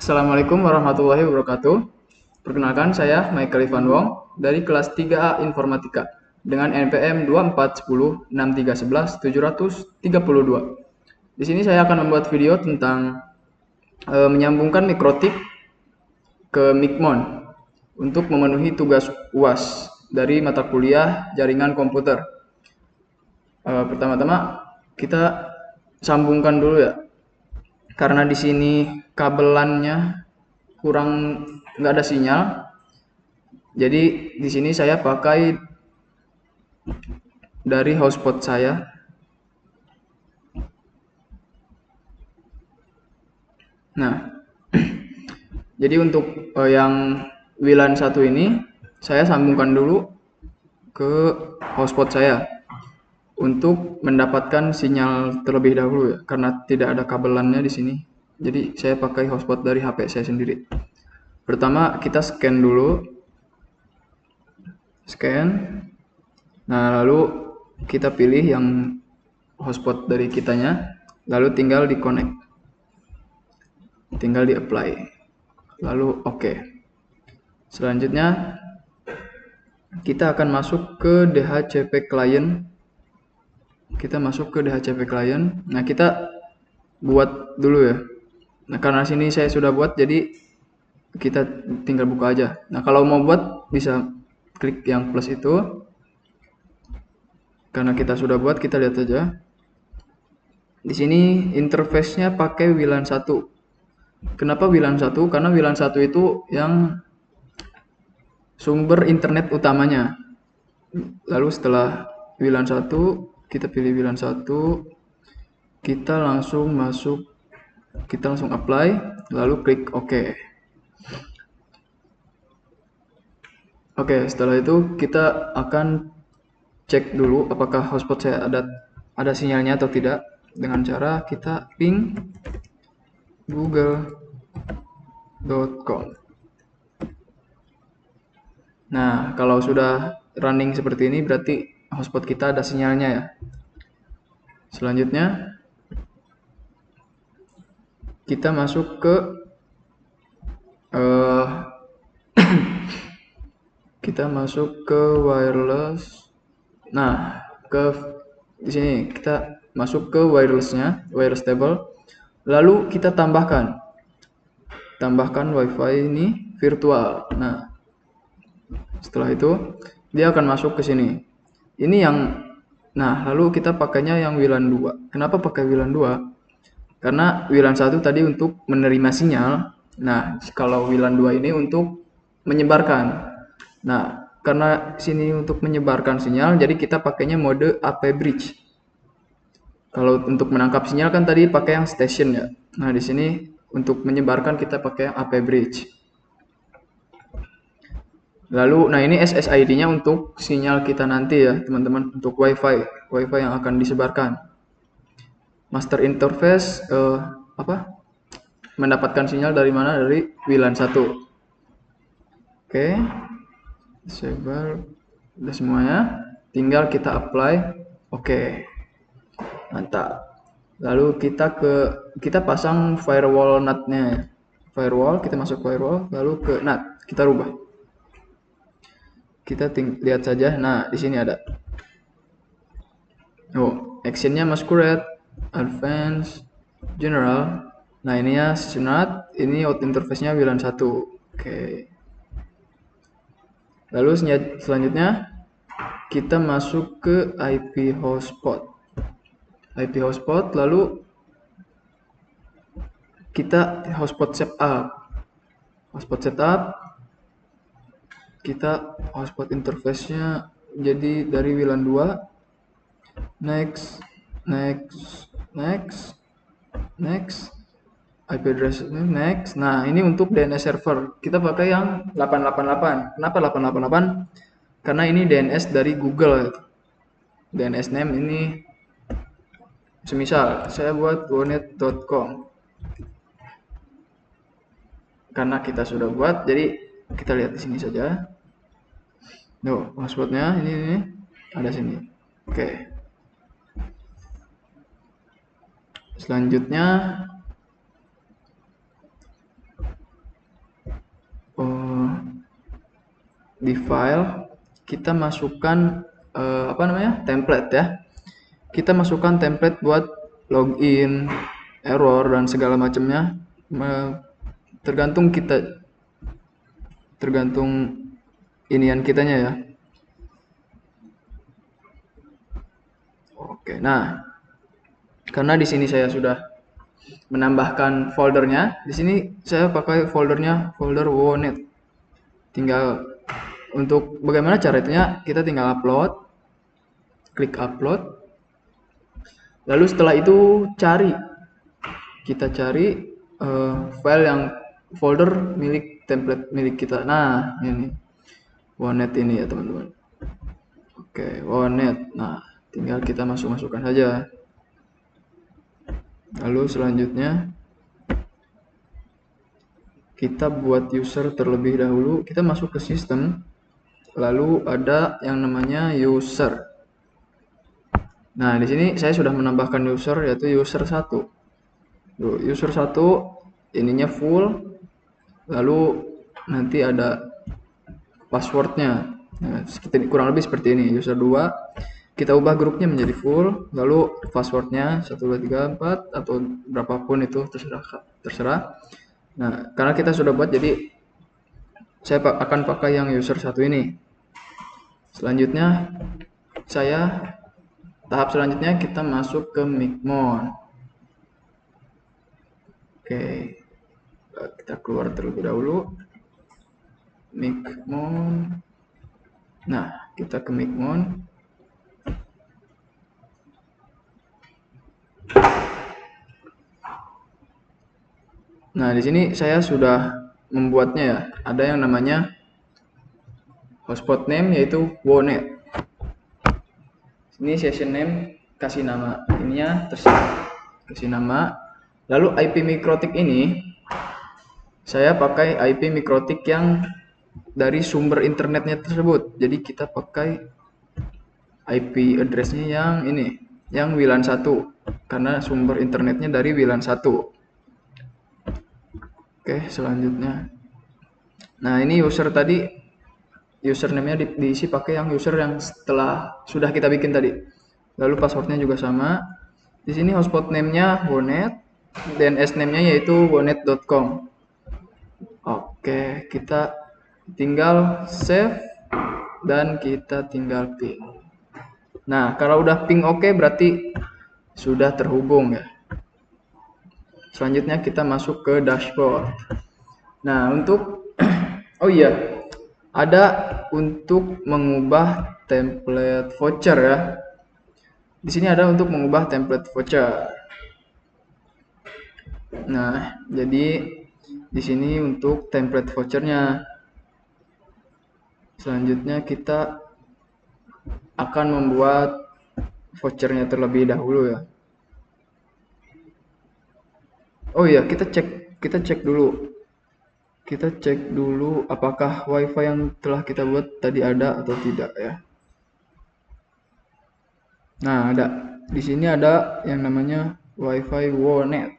Assalamualaikum warahmatullahi wabarakatuh. Perkenalkan, saya Michael Ivan Wong dari kelas 3A Informatika dengan NPM 24106311732. Di sini saya akan membuat video tentang menyambungkan mikrotik ke Micmon untuk memenuhi tugas UAS dari mata kuliah jaringan komputer. Pertama-tama kita sambungkan dulu ya, karena di sini kabelannya kurang, nggak ada sinyal. Jadi di sini saya pakai dari hotspot saya. Nah, jadi untuk yang WLAN 1 ini saya sambungkan dulu ke hotspot saya untuk mendapatkan sinyal terlebih dahulu ya, karena tidak ada kabelannya di sini. Jadi saya pakai hotspot dari HP saya sendiri. Pertama kita scan dulu, scan. Nah, lalu kita pilih yang hotspot dari kitanya, lalu tinggal di connect, tinggal di apply, lalu oke. Selanjutnya kita akan masuk ke DHCP client. Nah, kita buat dulu ya. Nah, karena sini saya sudah buat, jadi kita tinggal buka aja. Nah, kalau mau buat bisa klik yang plus itu. Karena kita sudah buat, kita lihat aja. Di sini interface-nya pakai WLAN 1. Kenapa WLAN 1? Karena WLAN 1 itu yang sumber internet utamanya. Lalu setelah WLAN 1, kita pilih WLAN 1, kita langsung masuk, kita langsung apply, lalu klik OK. Oke, setelah itu kita akan cek dulu apakah hotspot saya ada sinyalnya atau tidak dengan cara kita ping google.com. Nah, kalau sudah running seperti ini berarti hotspot kita ada sinyalnya ya. Selanjutnya kita masuk ke wireless. Nah, di sini kita masuk ke wirelessnya, wireless table. Lalu kita tambahkan WiFi ini virtual. Nah, setelah itu dia akan masuk ke sini. Ini yang, nah lalu kita pakainya yang WLAN 2. Kenapa pakai WLAN 2? Karena WLAN 1 tadi untuk menerima sinyal. Nah, kalau WLAN 2 ini untuk menyebarkan. Nah, karena sini untuk menyebarkan sinyal, jadi kita pakainya mode AP bridge. Kalau untuk menangkap sinyal kan tadi pakai yang station ya. Nah, di sini untuk menyebarkan kita pakai yang AP bridge. Lalu, nah ini SSID-nya untuk sinyal kita nanti ya, teman-teman, untuk WiFi yang akan disebarkan. Master interface mendapatkan sinyal dari mana? Dari WLAN 1. Oke. Disable, udah semuanya. Tinggal kita apply. Oke. Mantap. Lalu kita pasang firewall NAT-nya. Firewall, kita masuk firewall, lalu ke NAT, kita rubah. Kita lihat saja. Nah, di sini ada. Oh, actionnya masquerade, advance, general. Nah, ininya SysNAT, ini out interface-nya WLAN 1. Oke. Lalu selanjutnya kita masuk ke IP hotspot. Lalu kita hotspot setup. Kita hotspot interface-nya jadi dari WLAN 2. Next. IP address next. Nah, ini untuk DNS server. Kita pakai yang 888. Kenapa 888? Karena ini DNS dari Google. DNS name ini semisal saya buat wonet.com. Karena kita sudah buat, jadi kita lihat di sini saja. No, passwordnya ini ada sini. Oke. Selanjutnya di file kita masukkan template ya. Kita masukkan template buat login, error dan segala macamnya, tergantung inian kitanya ya. Oke, nah karena di sini saya sudah menambahkan foldernya, di sini saya pakai folder Wonet. Tinggal untuk bagaimana cara itunya, kita tinggal upload, klik upload, lalu setelah itu kita cari file yang folder template milik kita. Nah ini Wonet ini ya teman-teman. Oke, Wonet. Nah tinggal kita masukkan saja. Lalu selanjutnya kita buat user terlebih dahulu. Kita masuk ke sistem, lalu ada yang namanya user. Nah di sini saya sudah menambahkan user, yaitu user 1. User 1 ininya full, lalu nanti ada passwordnya. Nah, kurang lebih seperti ini. User 2 kita ubah grupnya menjadi full, lalu passwordnya 1, 2, 3, 4 atau berapapun itu terserah. Nah karena kita sudah buat, jadi saya akan pakai yang user 1 ini. Selanjutnya tahap selanjutnya kita masuk ke Micmon. Oke, kita keluar terlebih dahulu Micmon. Nah kita ke Micmon. Nah di sini saya sudah membuatnya ya. Ada yang namanya hotspot name, yaitu Wonet. Ini session name, kasih nama ininya, terserah kasih nama. Lalu IP mikrotik ini saya pakai IP mikrotik yang dari sumber internetnya tersebut. Jadi kita pakai IP addressnya yang ini, yang WLAN 1, karena sumber internetnya dari WLAN 1. Oke, selanjutnya. Nah ini user tadi, username-nya diisi pakai yang user yang sudah kita bikin tadi. Lalu passwordnya juga sama. Di sini hotspot name-nya Wonet, DNS name-nya yaitu wonet.com. Oke, kita tinggal save dan kita tinggal ping. Nah kalau udah ping oke, berarti sudah terhubung ya. Selanjutnya kita masuk ke dashboard. Nah untuk ada untuk mengubah template voucher ya. Di sini ada untuk mengubah template voucher. Nah, jadi di sini untuk template vouchernya. Selanjutnya kita akan membuat vouchernya terlebih dahulu ya. Oh iya, kita cek dulu. Kita cek dulu apakah WiFi yang telah kita buat tadi ada atau tidak ya. Nah, ada. Di sini ada yang namanya WiFi Wonet.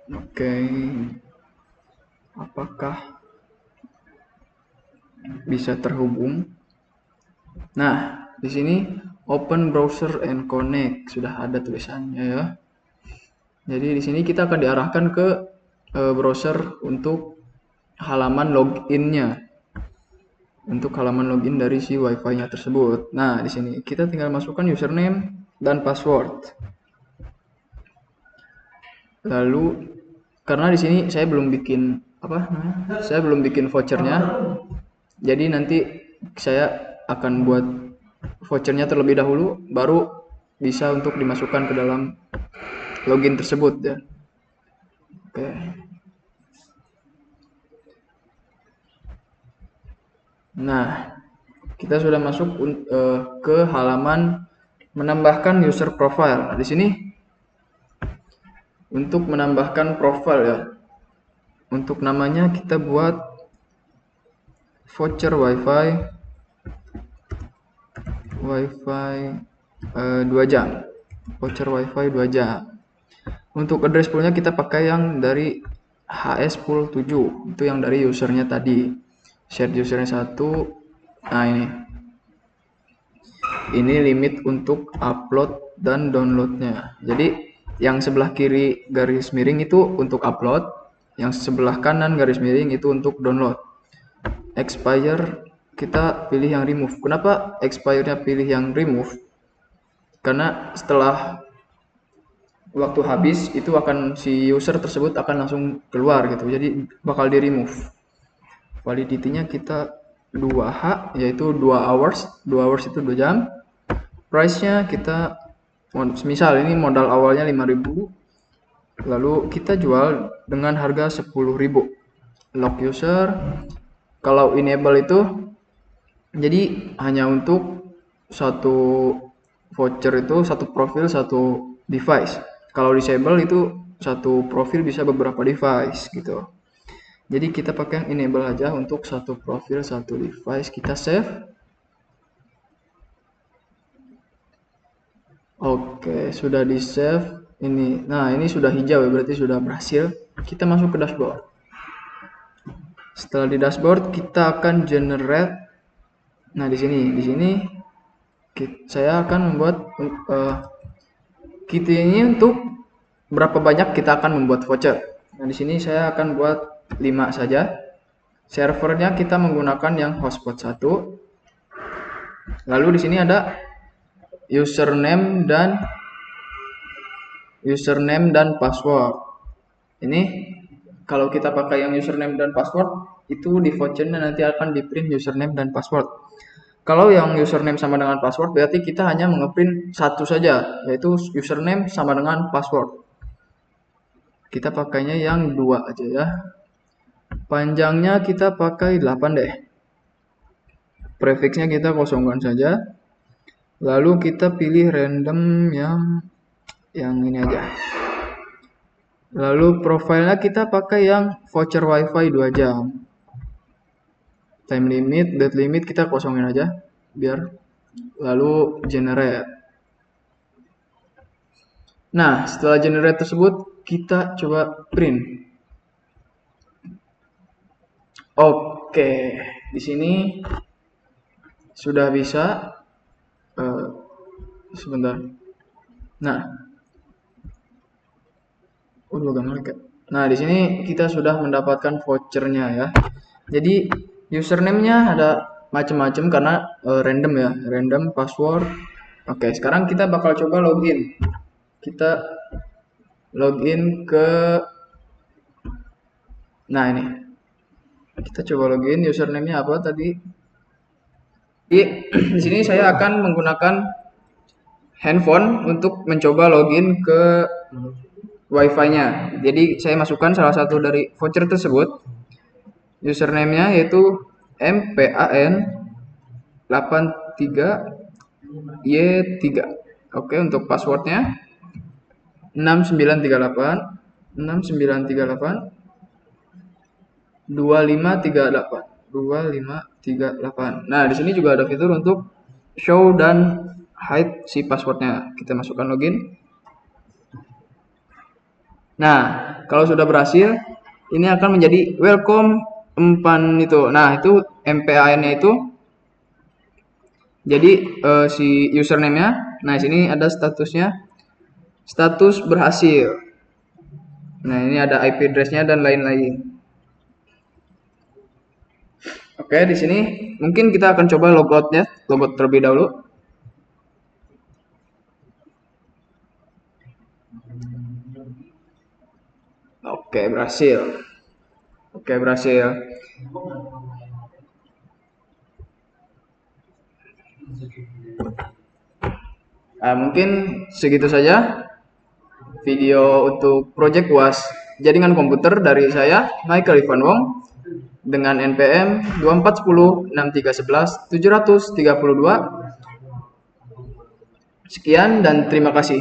Oke. Apakah bisa terhubung? Nah, di sini open browser and connect sudah ada tulisannya ya. Jadi di sini kita akan diarahkan ke browser untuk halaman login-nya. Untuk halaman login dari si WiFi-nya tersebut. Nah, di sini kita tinggal masukkan username dan password. Lalu karena di sini saya belum bikin saya belum bikin vouchernya. Jadi nanti saya akan buat vouchernya terlebih dahulu, baru bisa untuk dimasukkan ke dalam login tersebut ya. Oke. Nah, kita sudah masuk ke halaman menambahkan user profile. Nah, di sini untuk menambahkan profile ya. Untuk namanya kita buat voucher WiFi 2 jam. Voucher WiFi 2 jam. Untuk address poolnya kita pakai yang dari HS-pool7, itu yang dari usernya tadi. Shared usernya 1. Nah, ini limit untuk upload dan downloadnya. Jadi yang sebelah kiri garis miring itu untuk upload, yang sebelah kanan garis miring itu untuk download. Expire kita pilih yang remove. Kenapa expire-nya pilih yang remove? Karena setelah waktu habis itu akan si user tersebut akan langsung keluar gitu. Jadi bakal di remove. Validity-nya kita 2H, yaitu 2 hours. 2 hours itu 2 jam. Price-nya kita, misal ini modal awalnya 5.000, lalu kita jual dengan harga 10.000. Lock user, kalau enable itu jadi hanya untuk satu voucher itu satu profil satu device. Kalau disable itu satu profil bisa beberapa device gitu. Jadi kita pakai yang enable aja untuk satu profil satu device. Kita save. Oke, sudah di save ini. Nah, ini sudah hijau ya, berarti sudah berhasil. Kita masuk ke dashboard. Setelah di dashboard kita akan generate. Nah, di sini saya akan membuat kit ini untuk berapa banyak kita akan membuat voucher. Nah, di sini saya akan buat 5 saja. Servernya kita menggunakan yang hotspot 1. Lalu di sini ada username dan password. Ini kalau kita pakai yang username dan password itu di vouchernya nanti akan di print username dan password. Kalau yang username sama dengan password berarti kita hanya mengeprint satu saja, yaitu username sama dengan password. Kita pakainya yang 2 aja ya. Panjangnya kita pakai 8 deh. Prefixnya kita kosongkan saja. Lalu kita pilih random yang ini aja. Lalu profilnya kita pakai yang voucher wifi 2 jam. Time limit, date limit kita kosongin aja biar. Lalu generate. Nah, setelah generate tersebut kita coba print. Oke, di sini sudah bisa. Sebentar. Nah, Nah, di sini kita sudah mendapatkan vouchernya ya. Jadi username-nya ada macam-macam karena random ya, random password. Oke, sekarang kita bakal coba login. Kita login ke, nah ini. Kita coba login, username-nya apa tadi? Di sini saya akan menggunakan handphone untuk mencoba login ke Wi-Fi-nya. Jadi saya masukkan salah satu dari voucher tersebut. Username-nya yaitu MPAN83Y3. Oke, untuk passwordnya 6938 2538. Nah, di sini juga ada fitur untuk show dan hide si passwordnya. Kita masukkan login. Nah, kalau sudah berhasil, ini akan menjadi welcome empan itu. Nah, itu MPAN-nya itu. Jadi si username-nya. Nah, sini ada statusnya. Status berhasil. Nah, ini ada IP address-nya dan lain-lain. Oke, di sini mungkin kita akan coba logout terlebih dahulu. Oke, berhasil. Mungkin segitu saja video untuk project UAS jaringan komputer dari saya, Michael Ivan Wong, dengan NPM 24106311 732. Sekian dan terima kasih.